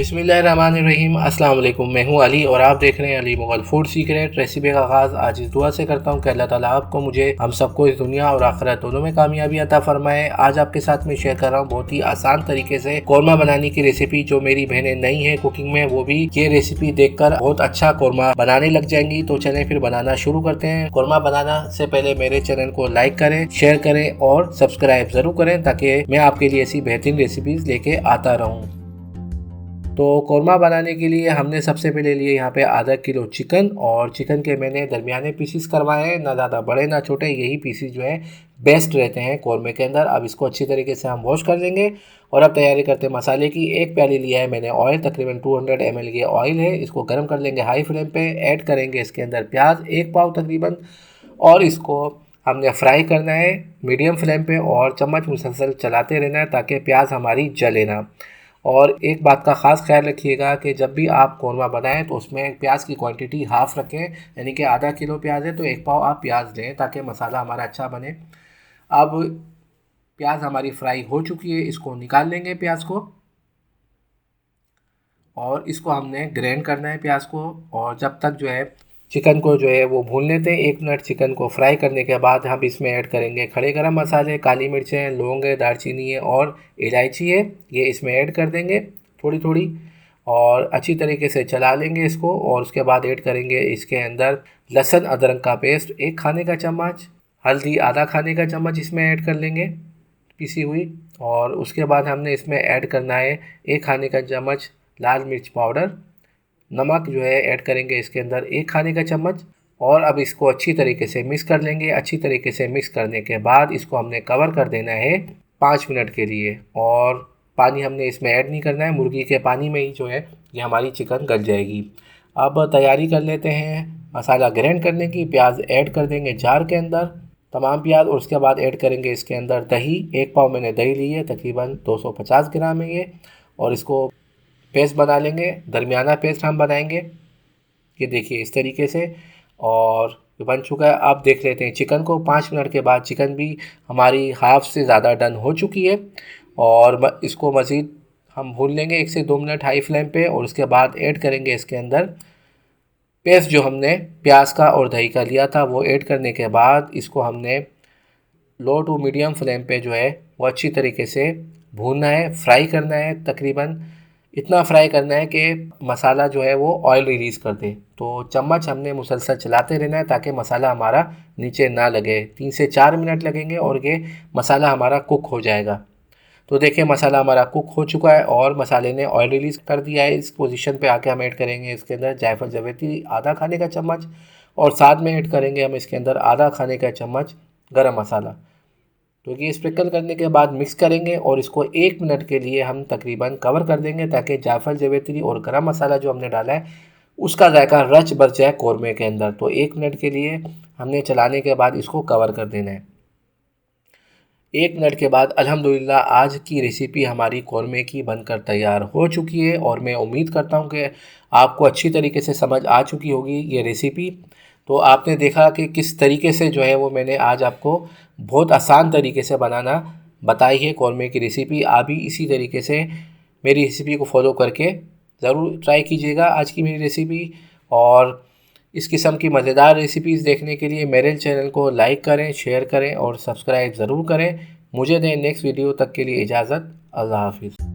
बिस्मिल्लाहिर्रहमानिर्रहीम। अस्सलाम वालेकुम। मैं हूं अली और आप देख रहे हैं Ali Mughal food secret. Recipe का आगाज़ आज इस दुआ से करता हूं कि अल्लाह ताला आपको, मुझे, हम सबको इस दुनिया और आखिरत दोनों में कामयाबी अता फरमाए। आज आपके साथ में शेयर कर रहा हूं बहुत ही आसान तरीके से कौरमा बनाने की रेसिपी। जो मेरी बहनें नई है कुकिंग में, वो भी ये रेसिपी देखकर बहुत अच्छा कौरमा बनाने लग जाएंगी। तो चलें फिर बनाना शुरू करते हैं। कौरमा बनाना से पहले मेरे चैनल को लाइक करें, शेयर करें और सब्सक्राइब जरूर करें ताकि मैं आपके लिए ऐसी बेहतरीन रेसिपीज लेके आता रहूं। तो कौरमा बनाने के लिए हमने सबसे पहले लिए यहाँ पे आधा किलो चिकन, और चिकन के मैंने दरमियाने पीसीस करवाए हैं, ना ज़्यादा बड़े ना छोटे। यही पीसीस जो है बेस्ट रहते हैं कौरमे के अंदर। अब इसको अच्छी तरीके से हम वॉश कर लेंगे और अब तैयारी करते हैं मसाले की। एक प्याली लिया है मैंने ऑयल, तकरीबन 200 ml ये ऑयल है। इसको गर्म कर लेंगे हाई फ्लेम पे। ऐड करेंगे इसके अंदर प्याज, एक पाव तकरीबन, और इसको हमने फ्राई करना है मीडियम फ्लेम पे और चम्मच मुसलसल चलाते रहना है ताकि प्याज हमारी जले ना। और एक बात का ख़ास ख्याल रखिएगा कि जब भी आप कौरमा बनाएं तो उसमें प्याज की क्वांटिटी हाफ़ रखें, यानी कि आधा किलो प्याज है तो एक पाव आप प्याज लें ताकि मसाला हमारा अच्छा बने। अब प्याज हमारी फ्राई हो चुकी है, इसको निकाल लेंगे प्याज को, और इसको हमने ग्राइंड करना है प्याज को। और जब तक जो है चिकन को जो है वो भून लेते हैं। 1 मिनट चिकन को फ्राई करने के बाद हम इसमें ऐड करेंगे खड़े गरम मसाले, काली मिर्चें, लौंग है, दालचीनी है और इलायची है। ये इसमें ऐड कर देंगे थोड़ी थोड़ी और अच्छी तरीके से चला लेंगे इसको। और उसके बाद ऐड करेंगे इसके अंदर लहसुन अदरक का पेस्ट 1 खाने का चम्मच, हल्दी आधा खाने का चम्मच इसमें ऐड कर लेंगे पिसी हुई। और उसके बाद हमने इसमें ऐड करना है 1 खाने का चम्मच लाल मिर्च पाउडर। नमक जो है ऐड करेंगे इसके अंदर 1 खाने का चम्मच। और अब इसको अच्छी तरीके से मिक्स कर लेंगे। अच्छी तरीके से मिक्स करने के बाद इसको हमने कवर कर देना है 5 मिनट के लिए। और पानी हमने इसमें ऐड नहीं करना है, मुर्गी के पानी में ही जो है ये हमारी चिकन गल जाएगी। अब तैयारी कर लेते हैं मसाला ग्राइंड करने की। प्याज ऐड कर देंगे जार के अंदर, तमाम प्याज, और उसके बाद ऐड करेंगे इसके अंदर दही। 1 पाव मैंने दही ली है, तकरीबन 250 ग्राम है ये। और इसको पेस्ट बना लेंगे, दरमियाना पेस्ट हम बनाएंगे, ये देखिए इस तरीके से। और ये बन चुका है। अब देख लेते हैं चिकन को। 5 मिनट के बाद चिकन भी हमारी हाफ़ से ज़्यादा डन हो चुकी है। और इसको मज़ीद हम भून लेंगे 1 से 2 मिनट हाई फ्लेम पे। और उसके बाद ऐड करेंगे इसके अंदर पेस्ट जो हमने प्याज का और दही का लिया था, वो ऐड करने के बाद इसको हमने लो टू मीडियम फ्लेम पे जो है वो अच्छी तरीके से भूनना है, फ्राई करना है। तकरीबन इतना फ्राई करना है कि मसाला जो है वो ऑयल रिलीज़ कर दे। तो चम्मच हमने मुसलसल चलाते रहना है ताकि मसाला हमारा नीचे ना लगे। 3 से 4 मिनट लगेंगे और ये मसाला हमारा कुक हो जाएगा। तो देखिए मसाला हमारा कुक हो चुका है और मसाले ने ऑयल रिलीज़ कर दिया है। इस पोजीशन पे आके हम ऐड करेंगे इसके अंदर जायफल जावित्री आधा खाने का चम्मच, और साथ में ऐड करेंगे हम इसके अंदर आधा खाने का चम्मच गरम मसाला। तो ये स्प्रिंकल करने के बाद मिक्स करेंगे और इसको 1 मिनट के लिए हम तकरीबन कवर कर देंगे ताकि जायफल जावित्री और गरम मसाला जो हमने डाला है उसका जायका रच बच जाए कौरमे के अंदर। तो 1 मिनट के लिए हमने चलाने के बाद इसको कवर कर देना है। 1 मिनट के बाद अल्हम्दुलिल्लाह आज की रेसिपी हमारी कौरमे की बनकर तैयार हो चुकी है। और मैं उम्मीद करता हूँ कि आपको अच्छी तरीके से समझ आ चुकी होगी ये रेसिपी। तो आपने देखा कि किस तरीके से जो है वो मैंने आज आपको बहुत आसान तरीके से बनाना बताई है कौरमे की रेसिपी। आप भी इसी तरीके से मेरी रेसिपी को फॉलो करके ज़रूर ट्राई कीजिएगा आज की मेरी रेसिपी। और इस किस्म की मज़ेदार रेसिपीज़ देखने के लिए मेरे चैनल को लाइक करें, शेयर करें और सब्सक्राइब ज़रूर करें। मुझे दें नेक्स्ट वीडियो तक के लिए इजाज़त। अल्लाह हाफिज़।